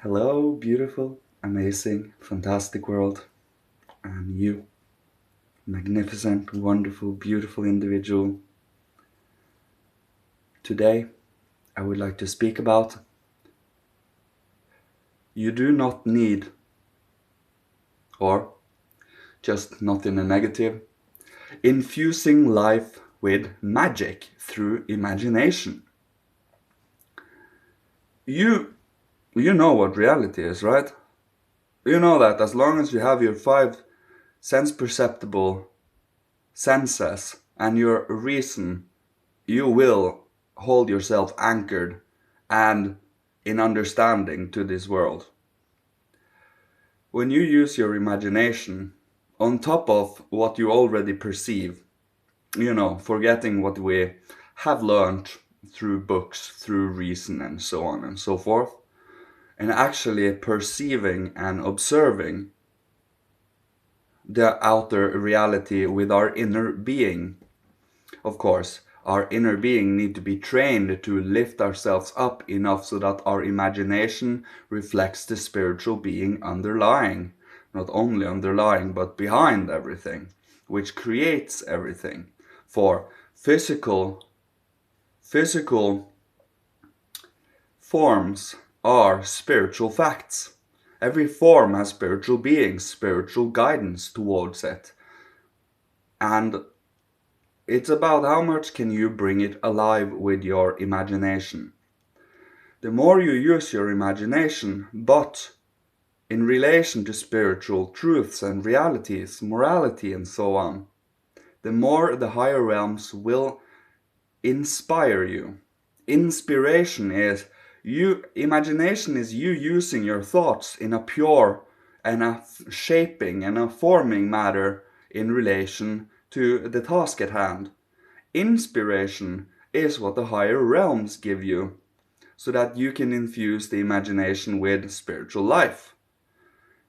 Hello, beautiful, amazing, fantastic world, and you, magnificent, wonderful, beautiful individual. Today, I would like to speak about you do not need, or just not in a negative, infusing life with magic through imagination. You, you know what reality is, right? You know that as long as you have your five sense perceptible senses and your reason, you will hold yourself anchored and in understanding to this world. When you use your imagination on top of what you already perceive, forgetting what we have learned through books, through reason, and so on and so forth, and actually perceiving and observing the outer reality with our inner being. Of course, our inner being need to be trained to lift ourselves up enough so that our imagination reflects the spiritual being underlying. Not only underlying, but behind everything, which creates everything. For physical forms are spiritual facts. Every form has spiritual beings, spiritual guidance towards it. And it's about how much can you bring it alive with your imagination. The more you use your imagination, but in relation to spiritual truths and realities, morality and so on, the more the higher realms will inspire you. Imagination is you using your thoughts in a pure and a shaping and a forming matter in relation to the task at hand. Inspiration is what the higher realms give you, so that you can infuse the imagination with spiritual life.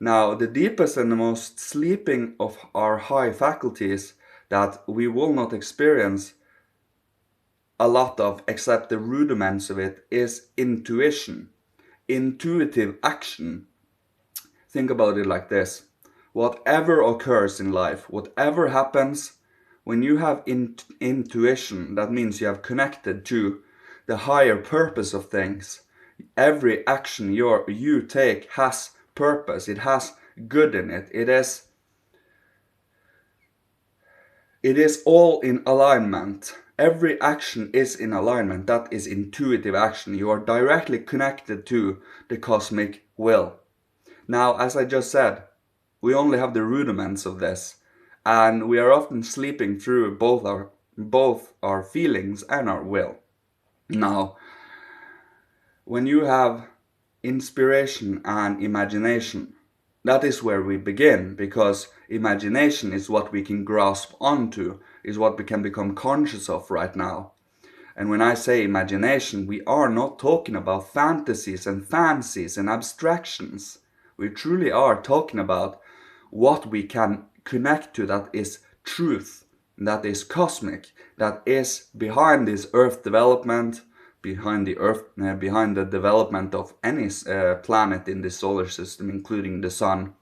Now, the deepest and the most sleeping of our high faculties that we will not experience a lot of, except the rudiments of it, is intuition, intuitive action. Think about it like this. Whatever occurs in life, whatever happens, when you have intuition, that means you have connected to the higher purpose of things. Every action you take has purpose. It has good in it. It is all in alignment. Every action is in alignment. That is intuitive action. You are directly connected to the cosmic will. Now, as I just said, we only have the rudiments of this, and we are often sleeping through both our feelings and our will. Now, when you have inspiration and imagination, that is where we begin, because imagination is what we can grasp onto, is what we can become conscious of right now. And when I say imagination, we are not talking about fantasies and fancies and abstractions. We truly are talking about what we can connect to that is truth, that is cosmic, that is behind this earth development, behind the development of any planet in the solar system, including the sun,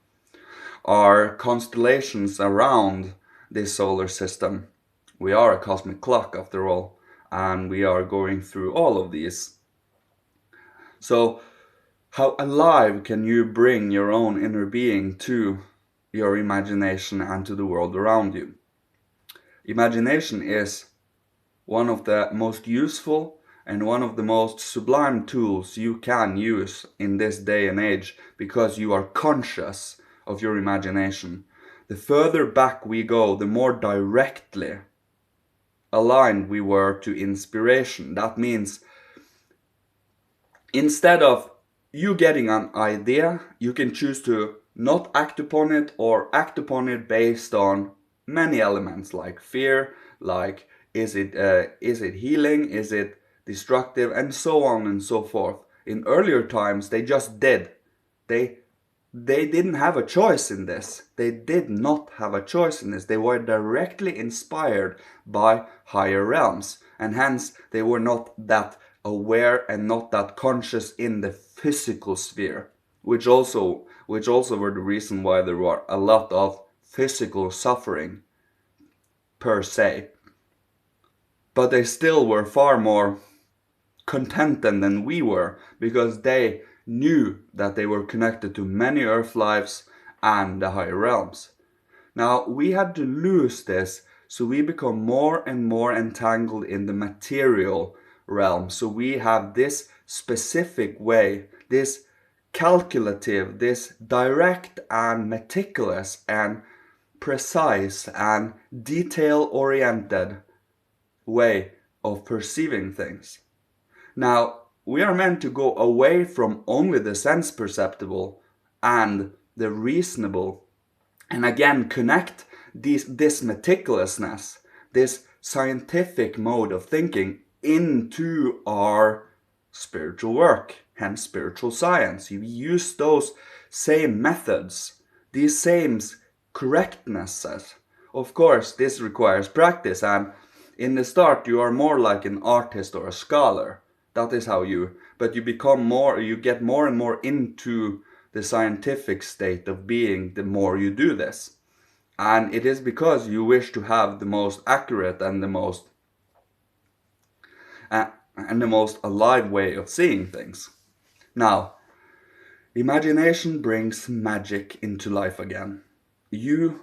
are constellations around this solar system. We are a cosmic clock after all, and we are going through all of these. So how alive can you bring your own inner being to your imagination and to the world around you? Imagination is one of the most useful and one of the most sublime tools you can use in this day and age, because you are conscious of your imagination. The further back we go, the more directly aligned we were to inspiration. That means instead of you getting an idea, you can choose to not act upon it, or act upon it based on many elements like fear, like is it healing, is it destructive, and so on and so forth. In earlier times, they just did. They didn't have a choice in this. They did not have a choice in this. They were directly inspired by higher realms, and hence they were not that aware and not that conscious in the physical sphere. which also were the reason why there were a lot of physical suffering per se. But they still were far more contented than we were, because they knew that they were connected to many earth lives and the higher realms. Now, we had to lose this, so we become more and more entangled in the material realm. So we have this specific way, this calculative, this direct and meticulous and precise and detail-oriented way of perceiving things. Now, we are meant to go away from only the sense perceptible and the reasonable, and again connect this meticulousness, this scientific mode of thinking, into our spiritual work, hence spiritual science. You use those same methods, these same correctnesses. Of course, this requires practice, and in the start you are more like an artist or a scholar. That is how but you become more, you get more and more into the scientific state of being the more you do this. And it is because you wish to have the most accurate and the most alive way of seeing things. Now, imagination brings magic into life again. Your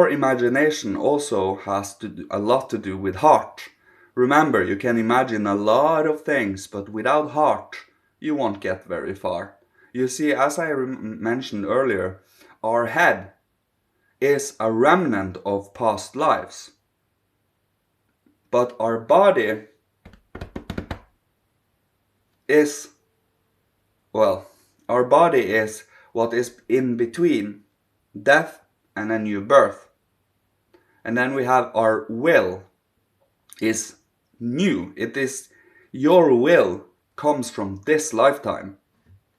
imagination also has a lot to do with heart. Remember, you can imagine a lot of things, but without heart, you won't get very far. You see, as I mentioned earlier, our head is a remnant of past lives. But our body is, our body is what is in between death and a new birth. And then we have our will is new. It is, your will comes from this lifetime.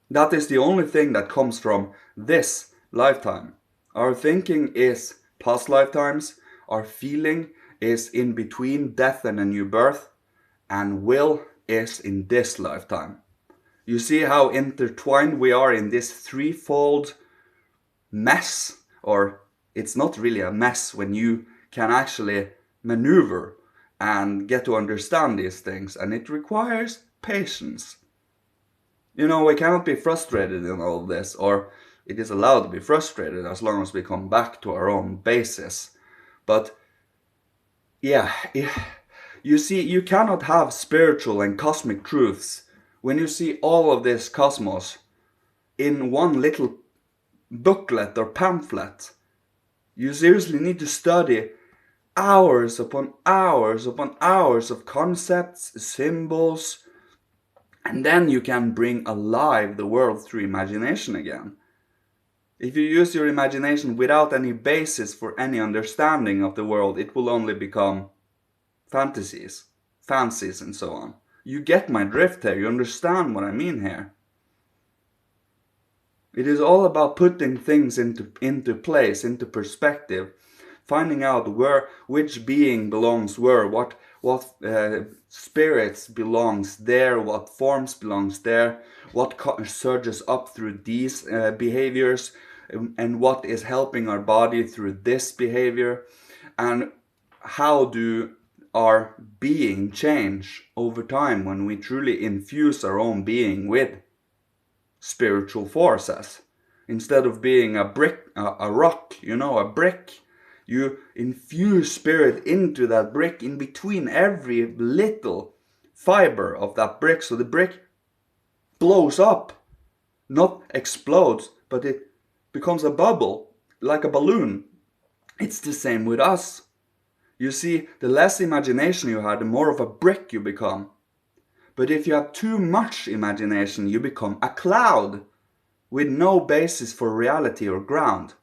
That is the only thing that comes from this lifetime. Our thinking is past lifetimes, our feeling is in between death and a new birth, and will is in this lifetime. You see how intertwined we are in this threefold mess, or it's not really a mess when you can actually maneuver and get to understand these things, and it requires patience. You know, we cannot be frustrated in all of this, or it is allowed to be frustrated as long as we come back to our own basis. But yeah, you see, you cannot have spiritual and cosmic truths when you see all of this cosmos in one little booklet or pamphlet. You seriously need to study hours upon hours upon hours of concepts, symbols, and then you can bring alive the world through imagination again. If you use your imagination without any basis for any understanding of the world, it will only become fancies, and so on. You get my drift here, you understand what I mean here. It is all about putting things into place, into perspective, finding out which being belongs where, what spirits belongs there, what forms belongs there, what surges up through these behaviors, and what is helping our body through this behavior, and how do our being change over time when we truly infuse our own being with spiritual forces. Instead of being a rock, a brick, you infuse spirit into that brick, in between every little fiber of that brick, so the brick blows up, not explodes, but it becomes a bubble, like a balloon. It's the same with us. You see, the less imagination you have, the more of a brick you become. But if you have too much imagination, you become a cloud with no basis for reality or ground.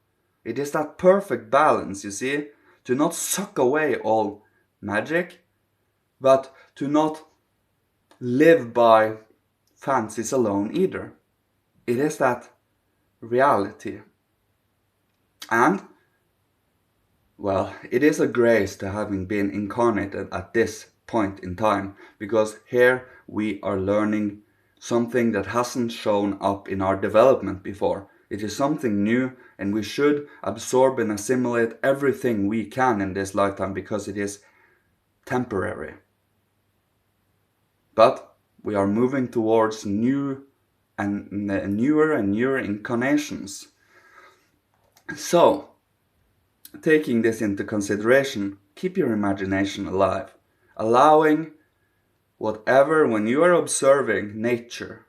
It is that perfect balance, you see, to not suck away all magic, but to not live by fancies alone either. It is that reality. And, well, it is a grace to having been incarnated at this point in time, because here we are learning something that hasn't shown up in our development before. It is something new, and we should absorb and assimilate everything we can in this lifetime because it is temporary. But we are moving towards newer and newer incarnations. So, taking this into consideration, keep your imagination alive, allowing whatever, when you are observing nature,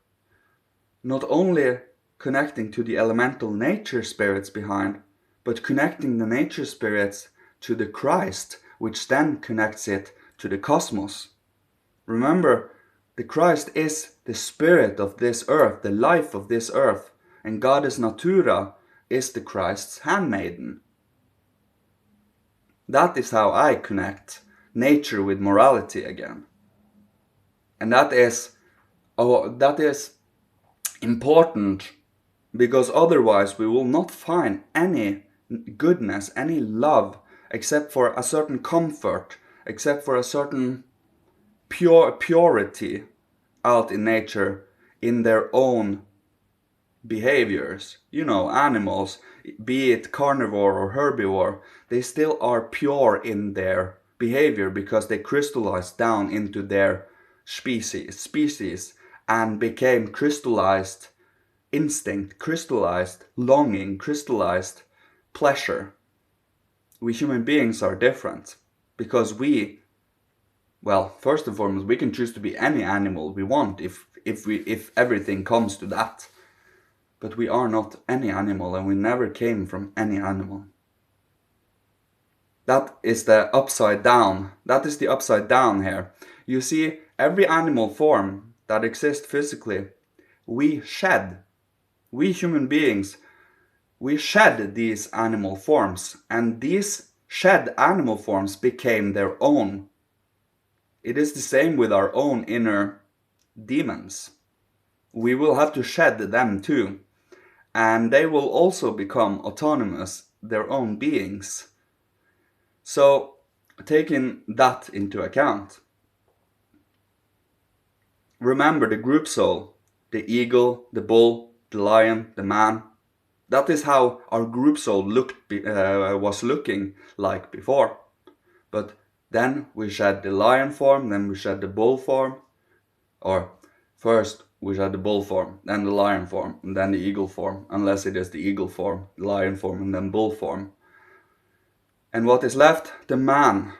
not only connecting to the elemental nature spirits behind, but connecting the nature spirits to the Christ, which then connects it to the cosmos. Remember, the Christ is the spirit of this earth, the life of this earth, and Goddess Natura is the Christ's handmaiden. That is how I connect nature with morality again. And that is important, because otherwise we will not find any goodness, any love, except for a certain comfort, except for a certain purity out in nature in their own behaviors. Animals, be it carnivore or herbivore, they still are pure in their behavior because they crystallize down into their species and became crystallized instinct, crystallized longing, crystallized pleasure. We human beings are different because first and foremost, we can choose to be any animal we want if everything comes to that. But we are not any animal, and we never came from any animal. That is the upside down. That is the upside down here. You see, every animal form that exists physically, we shed. We human beings, we shed these animal forms, and these shed animal forms became their own. It is the same with our own inner demons. We will have to shed them too, and they will also become autonomous, their own beings. So, taking that into account, remember the group soul, the eagle, the bull, the lion, the man. That is how our group soul was looking like before. But then we shed the lion form, then we shed the bull form. Or first we shed the bull form, then the lion form, and then the eagle form. Unless it is the eagle form, the lion form, and then bull form. And what is left? The man.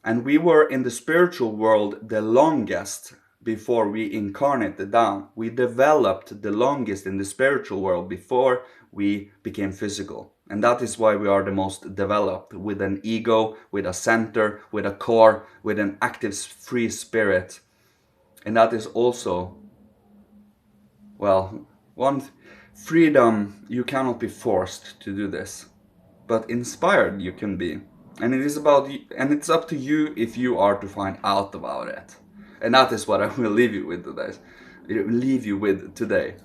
And we were in the spiritual world the longest before we incarnated down. We developed the longest in the spiritual world before we became physical. And that is why we are the most developed, with an ego, with a center, with a core, with an active free spirit. And that is also, one freedom. You cannot be forced to do this, but inspired you can be. And it's up to you if you are to find out about it. And that is what I will leave you with today.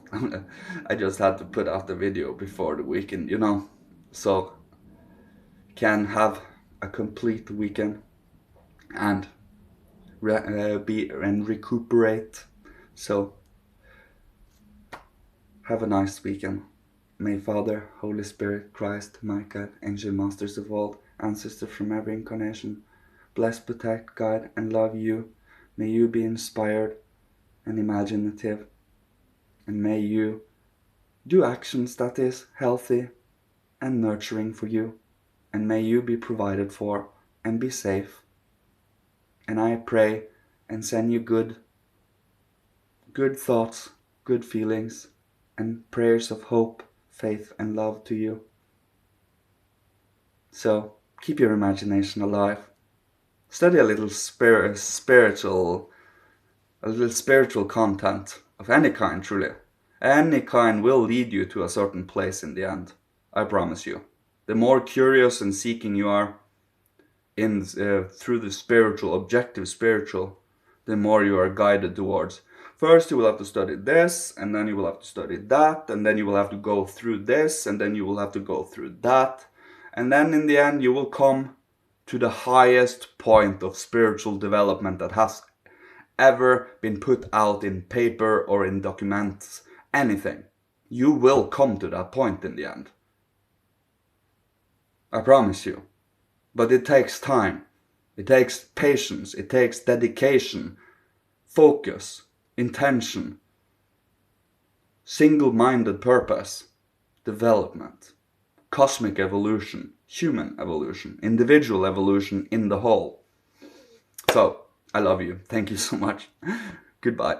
I just had to put out the video before the weekend, so can have a complete weekend and recuperate. So have a nice weekend. May Father, Holy Spirit, Christ, Michael, angel masters of all, ancestors from every incarnation, bless, protect, guide, and love you. May you be inspired and imaginative, and may you do actions that is healthy and nurturing for you, and may you be provided for and be safe. And I pray and send you good thoughts, good feelings, and prayers of hope, faith, and love to you. So keep your imagination alive. Study a little spiritual content of any kind, truly. Any kind will lead you to a certain place in the end. I promise you. The more curious and seeking you are through the objective spiritual, the more you are guided towards. First you will have to study this, and then you will have to study that, and then you will have to go through this, and then you will have to go through that. And then in the end you will come to the highest point of spiritual development that has ever been put out in paper or in documents, anything. You will come to that point in the end. I promise you. But it takes time. It takes patience. It takes dedication, focus, intention, single-minded purpose, development, cosmic evolution, human evolution, individual evolution in the whole. So, I love you. Thank you so much. Goodbye.